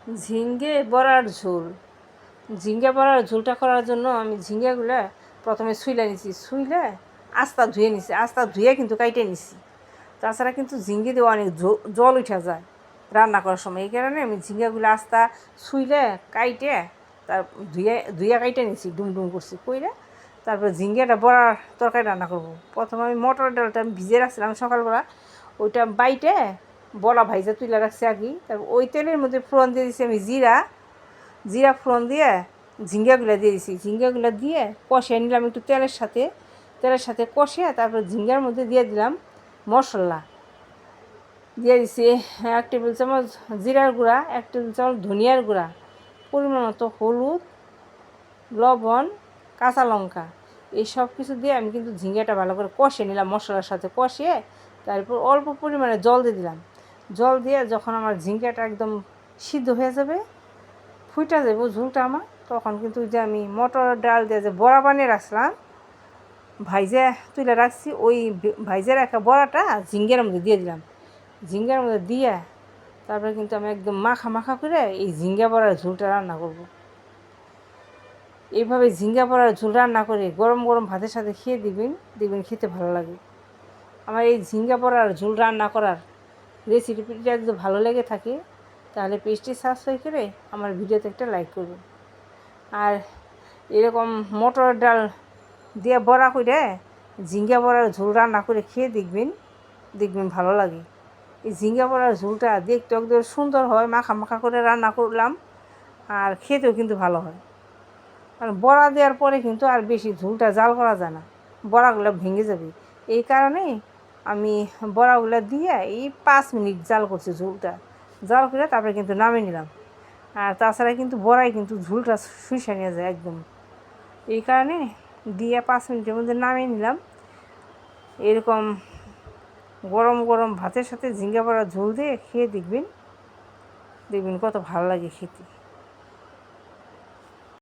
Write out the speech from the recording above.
ঝিঙ্গে বড়ার ঝোল। ঝিঙ্গে বড়ার ঝোলটা করার জন্য আমি ঝিঙ্গাগুলা প্রথমে ছুইলা নিছি, ছুইলে আস্তা ধুয়ে নিছি, আস্তা ধুয়ে কিন্তু কাইটে নিছি। তাছাড়া কিন্তু ঝিঙ্গে দিয়ে অনেক জল উঠা যায় রান্না করার সময়। এই কারণে আমি ঝিঙ্গাগুলো আস্তা ছুইলে কাইটে তার ধুয়ে কাইটে নিছি, ডুম করছি কইরে তারপর ঝিঙ্গাটা বড়ার তরকারি রান্না করব। প্রথমে আমি মটর ডালটা আমি ভিজে রাখছিলাম সকালবেলা, ওইটা বাইটে বড়া ভাইজা তুলে রাখছি আগে। তারপর ওই তেলের মধ্যে ফোড়ন দিয়ে দিছি আমি জিরা ফোড়ন দিয়ে ঝিঙ্গাগুলো দিয়ে দিছি। ঝিঙ্গাগুলো দিয়ে কষিয়ে নিলাম একটু তেলের সাথে কষিয়ে তারপর ঝিঙ্গার মধ্যে দিয়ে দিলাম মশলা। দিয়ে দিছি 1 টেবিল চামচ জিরার গুঁড়া, 1 টেবিল চামচ ধনিয়ার গুঁড়া, পরিমাণ মতো হলুদ, লবণ, কাঁচা লঙ্কা। এই সব কিছু দিয়ে আমি কিন্তু ঝিঙ্গাটা ভালো করে কষিয়ে নিলাম, মশলার সাথে কষিয়ে তারপর অল্প পরিমাণে জল দিয়ে দিলাম। জল দিয়ে যখন আমার ঝিঙ্গাটা একদম সিদ্ধ হয়ে যাবে, ফুটা যাবো ঝোলটা আমার, তখন কিন্তু যে আমি মটর ডাল দিয়ে যে বড়া বানিয়ে রাখছিলাম, ভাইজে তুলে রাখছি, ওই ভাইজে রাখা বড়াটা ঝিঙ্গার মধ্যে দিয়ে দিলাম। ঝিঙ্গার মধ্যে দিয়ে তারপরে কিন্তু আমি একদম মাখা করে এই ঝিঙ্গা বড়ার ঝোলটা রান্না করব। এইভাবে ঝিঙ্গা বড়ার ঝোল রান্না করে গরম ভাতের সাথে খেয়ে দেখবেন খেতে ভালো লাগে। আমার এই ঝিঙ্গা বড়ার ঝোল রান্না করার রেসিপিটা যদি ভালো লেগে থাকে তাহলে পেজটি সাবস্ক্রাইব করে আমার ভিডিওতে একটা লাইক করবেন। আর এরকম মটর ডাল দিয়ে বড়া করে ঝিঙ্গা বড়ার ঝোল রান্না করে খেয়ে দেখবেন ভালো লাগে। এই ঝিঙ্গা বড়ার ঝোলটা দেখতে একদম সুন্দর হয়, মাখা করে রান্না করলাম, আর খেতেও কিন্তু ভালো হয়। কারণ বড়া দেওয়ার পরে কিন্তু আর বেশি ঝোলটা জাল করা যায় না, বড়াগুলো ভেঙে যাবে। এই কারণে আমি বড়াগুলো দিয়ে এই 5 মিনিট জাল করছি, ঝোলটা জাল করে তারপরে কিন্তু নামিয়ে নিলাম। আর তাছাড়া কিন্তু বড়াই কিন্তু ঝোলটা শুষে নিয়ে যায় একদম। এই কারণে দিয়ে 5 মিনিটের মধ্যে নামিয়ে নিলাম। এরকম গরম ভাতের সাথে ঝিঙ্গা বড়ার ঝোল দিয়ে খেয়ে দেখবেন কত ভালো লাগে খেতে।